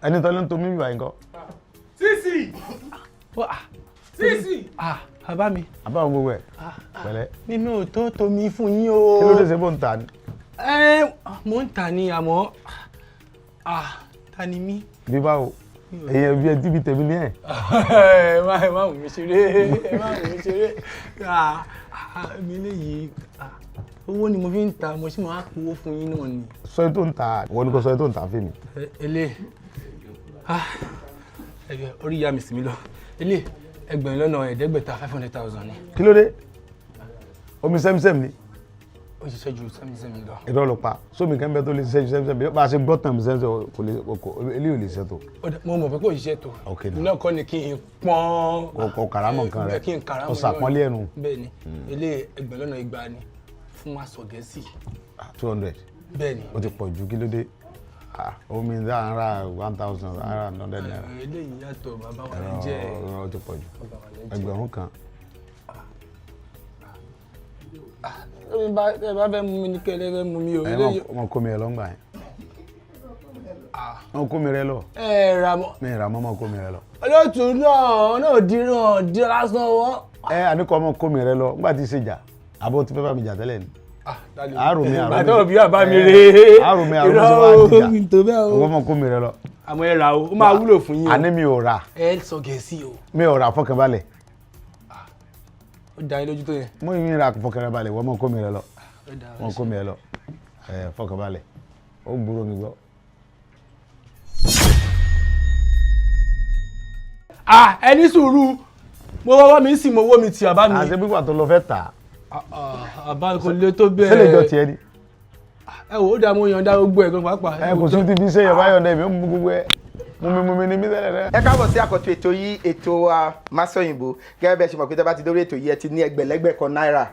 ẹni tó ló ń to mí bíbá yín kọ́. Sisi. Sisi. Bàbá mi. Àbá àwọn gbogbo ẹ̀. Pẹ̀lẹ́. Mímí ò tó tomi fún yín o. Kí ló dé ṣe bó ń ta ni? Mo ń ta ni àmọ́ ta ni mí. Bí báwo? Èyàn bí ẹ tíbi tèmi ní ẹ̀. Ẹ má wù mí ṣeré. Mi léyìí owó ni mo fi ń ta mo sì máa kówó fún yín náà ni. Sọ tó ń ta wọ́n ní kó sọ tó ń ta fún mi. Orí ìyá mi sì mí lọ. Ẹgbẹ̀rún lọ́nà ẹ̀ẹ́dẹ́gbẹ̀ta 500,000 ni. Kí ló dé? Omi sẹ́mísẹ́m ni. Ó ṣiṣẹ́ ju sẹ́mísẹ́m lọ. Irọ́ ló pa. Sómi kan bẹ tó lè ṣiṣẹ́ ju sẹ́mísẹ́m bá a ṣe gbọ́ tàn sẹ́mísẹ́m kò lè eléyìí ò lè ṣiṣẹ́ tó. Mo mọ̀ pé kò ṣiṣẹ́ tó. Iná kọ́ ni kí n pọ́n. Kò kàrámọ̀ nǹkan rẹ̀. Kí n kàrámọ̀. Kò sàpọ́nlé ẹnu. Bẹ́ẹ̀ni, ilé ẹgbẹ̀rún lọ́nà igba ni fún aṣọ Gẹ̀ẹ́sì. 200. Bẹ́ẹ̀ni. Ó ti pọ̀ ju kí ló dé? Omi ń dá ara 1,000 ara 100 naira. Eléyìí yàtọ̀ bàbá wa lè jẹ́. Ó ti pọ̀ jù. Ẹgbẹ̀rún kan. Ẹ bá fẹ́ mú mi ní kẹ́lẹ́ fẹ́ mú mi o. Wọ́n kó mi ẹ lọ́ngbà yẹn. Wọ́n kó mi rẹ lọ. Ra mọ́. Mi ra mọ́ mọ́ kó mi rẹ lọ. Olóòtú náà di lásán wọ́n. Àníkọ́ ọmọ kó mi rẹ lọ nígbà tí ì ṣèjà àbọ̀ tí fẹ́ bá mi jà tẹ́lẹ̀ ni. Àrùn mi àtọ́ bí àbá mi rè é. Àrùn mi àrùn mi ṣe wá dìjà. Owó ọmọ kó mi rẹ lọ. Àmọ́ ẹ ra o, ó máa wúlò fún yín o. Àní mi ò rà. Ẹ sọ Gẹ̀ẹ́sì o. Mi ò rà fọkànbalẹ̀. Ó dá yín lójú tó yẹn. Mo yín ra fọkànbalẹ̀ wọ́n mọ̀ kó mi rẹ lọ. Wọ́n kó mi rẹ lọ. Fọkànbalẹ̀. Ó gbúrò mi gbọ́. Ẹni sùúrù mo wọ́wọ́ mi sì mo wó mi ti àbá mi. Àti pípa tó lọ fẹ́ tà. Àbá kò lè tó bẹ́ẹ̀. Ṣé lè jọ tiẹ̀ ni? Ẹ wò ó dá mo yànda gbogbo ẹ̀ gan pàápàá. Kò sí ti fi ṣe Yorùbá yọ̀ǹda èmi ó mú gbogbo ẹ̀. Mumi ni mí tẹ́lẹ̀ rẹ. Ẹ káàbọ̀ sí àkọ́tún ètò yìí ètò Masọ̀yìnbó gẹ́gẹ́ bẹ́ẹ̀ ṣe mọ̀ pé tẹ́ bá ti dórí ètò yìí ẹ ti ní ẹgbẹ̀lẹ́gbẹ̀ kan náírà